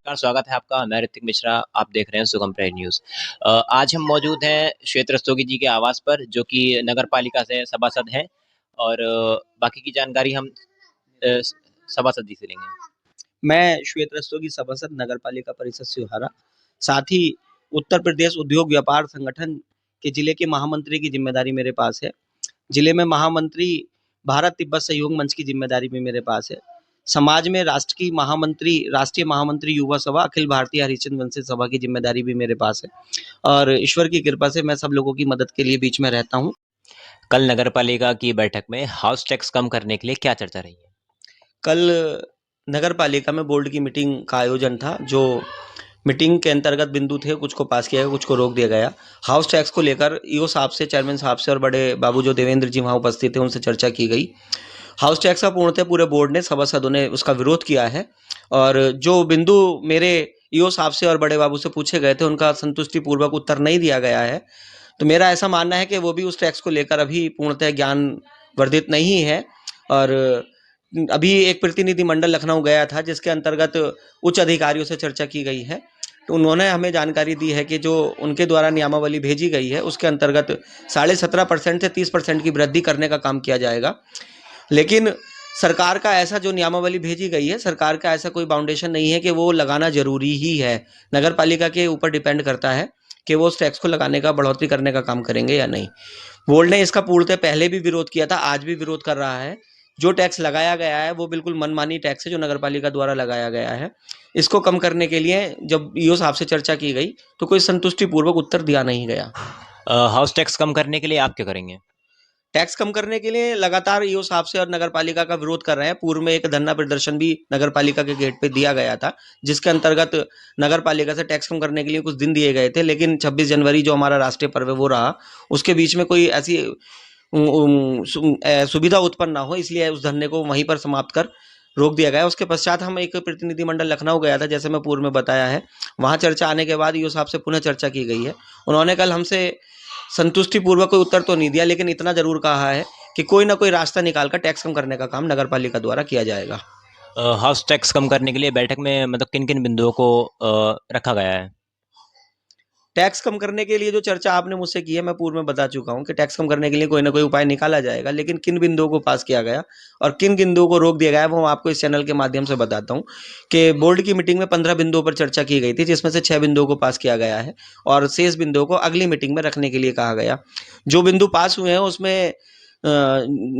नमस्कार, स्वागत है आपका। मैं ऋतिक मिश्रा, आप देख रहे हैं सुगम प्राइड न्यूज़। आज हम मौजूद हैं श्वेत रस्तोगी जी के आवास पर, जो कि नगर पालिका से सभासद हैं और बाकी की जानकारी हम अ, सभासद जी से लेंगे। मैं श्वेत रस्तोगी सभासद नगर पालिका परिषद सिहारा, साथ ही उत्तर प्रदेश उद्योग व्यापार संगठन के जिले के महामंत्री की जिम्मेदारी मेरे पास है। जिले में महामंत्री भारत तिब्बत सहयोग मंच की जिम्मेदारी भी मेरे पास है। समाज में राष्ट्रीय महामंत्री युवा सभा अखिल भारतीय हरिजन वंशी सभा की जिम्मेदारी भी मेरे पास है और ईश्वर की कृपा से मैं सब लोगों की मदद के लिए बीच में रहता हूँ। कल नगर पालिका की बैठक में हाउस टैक्स कम करने के लिए क्या चर्चा रही है? कल नगर पालिका में बोर्ड की मीटिंग का आयोजन था। जो मीटिंग के अंतर्गत बिंदु थे, कुछ को पास किया गया, कुछ को रोक दिया गया। हाउस टैक्स को लेकर ईओ साहब से, चेयरमैन साहब से और बड़े बाबू जो देवेंद्र जी वहाँ उपस्थित थे उनसे चर्चा की गई। हाउस टैक्स का पूर्णतः पूरे बोर्ड ने, सभासदों ने उसका विरोध किया है और जो बिंदु मेरे ईओ साहब से और बड़े बाबू से पूछे गए थे उनका संतुष्टिपूर्वक उत्तर नहीं दिया गया है। तो मेरा ऐसा मानना है कि वो भी उस टैक्स को लेकर अभी पूर्णतः ज्ञान वर्धित नहीं है। और अभी एक प्रतिनिधिमंडल लखनऊ गया था जिसके अंतर्गत उच्च अधिकारियों से चर्चा की गई है। तो उन्होंने हमें जानकारी दी है कि जो उनके द्वारा नियमावली भेजी गई है उसके अंतर्गत 17.5% से 30% की वृद्धि करने का काम किया जाएगा। लेकिन सरकार का ऐसा जो नियमावली भेजी गई है, सरकार का ऐसा कोई बाउंडेशन नहीं है कि वो लगाना जरूरी ही है। नगर पालिका के ऊपर डिपेंड करता है कि वो उस टैक्स को लगाने का, बढ़ोतरी करने का काम करेंगे या नहीं। बोर्ड ने इसका पूर्णतः पहले भी विरोध किया था, आज भी विरोध कर रहा है। जो टैक्स लगाया गया है वो बिल्कुल मनमानी टैक्स है जो नगर पालिका द्वारा लगाया गया है। इसको कम करने के लिए जब ईओ साहब से चर्चा की गई तो कोई संतुष्टिपूर्वक उत्तर दिया नहीं गया। हाउस टैक्स कम करने के लिए आप क्या करेंगे? टैक्स कम करने के लिए लगातार ईओ साहब से और नगर पालिका का विरोध कर रहे हैं। पूर्व में एक धरना प्रदर्शन भी नगर पालिका के गेट पे दिया गया था, जिसके अंतर्गत नगर पालिका से टैक्स कम करने के लिए कुछ दिन दिए गए थे। लेकिन 26 जनवरी जो हमारा राष्ट्रीय पर्व है वो रहा, उसके बीच में कोई ऐसी सुविधा उत्पन्न ना हो, इसलिए उस धरने को वहीं पर समाप्त कर रोक दिया गया। उसके पश्चात हम एक प्रतिनिधिमंडल लखनऊ गया था, जैसे मैं पूर्व में बताया है। वहां चर्चा आने के बाद ईओ साहब से पुनः चर्चा की गई है। उन्होंने कल हमसे संतुष्टिपूर्वक कोई उत्तर तो नहीं दिया, लेकिन इतना जरूर कहा है कि कोई ना कोई रास्ता निकालकर टैक्स कम करने का काम नगर पालिका द्वारा किया जाएगा। हाउस टैक्स कम करने के लिए बैठक में मतलब किन-किन बिंदुओं को रखा गया है? टैक्स कम करने के लिए जो चर्चा आपने मुझसे की है, मैं पूर्व में बता चुका हूँ कि टैक्स कम करने के लिए कोई ना कोई उपाय निकाला जाएगा। लेकिन किन बिंदुओं को पास किया गया और किन बिंदुओं को रोक दिया गया है वो मैं आपको इस चैनल के माध्यम से बताता हूँ। कि बोर्ड की मीटिंग में 15 बिंदुओं पर चर्चा की गई थी, जिसमें से 6 बिंदुओं को पास किया गया है और शेष बिंदुओं को अगली मीटिंग में रखने के लिए कहा गया। जो बिंदु पास हुए हैं उसमें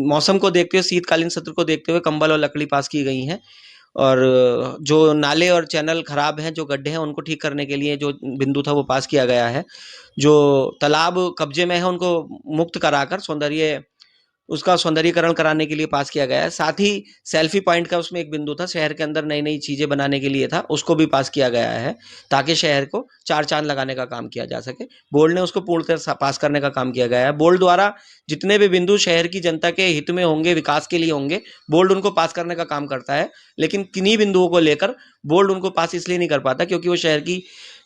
मौसम को देखते हुए, शीतकालीन सत्र को देखते हुए कंबल और लकड़ी पास की गई हैं। और जो नाले और चैनल खराब हैं, जो गड्ढे हैं, उनको ठीक करने के लिए जो बिंदु था वो पास किया गया है। जो तालाब कब्जे में है उनको मुक्त कराकर उसका सौंदर्यीकरण कराने के लिए पास किया गया है। साथ ही सेल्फी पॉइंट का उसमें एक बिंदु था, शहर के अंदर नई नई चीजें बनाने के लिए था, उसको भी पास किया गया है ताकि शहर को चार चांद लगाने का काम किया जा सके। बोर्ड ने उसको पूर्णतः पास करने का काम किया गया है। बोर्ड द्वारा जितने भी बिंदु शहर की जनता के हित में होंगे, विकास के लिए होंगे, बोर्ड उनको पास करने का काम करता है। लेकिन किन्हीं बिंदुओं को लेकर बोर्ड उनको पास इसलिए नहीं कर पाता क्योंकि वो शहर की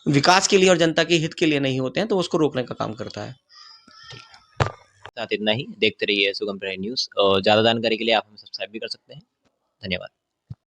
विकास के लिए और जनता के हित के लिए नहीं होते हैं, तो उसको रोकने का काम करता है। साथ इतना ही, देखते रहिए सुगम प्राइड न्यूज़ और ज़्यादा जानकारी के लिए आप हमें सब्सक्राइब भी कर सकते हैं। धन्यवाद।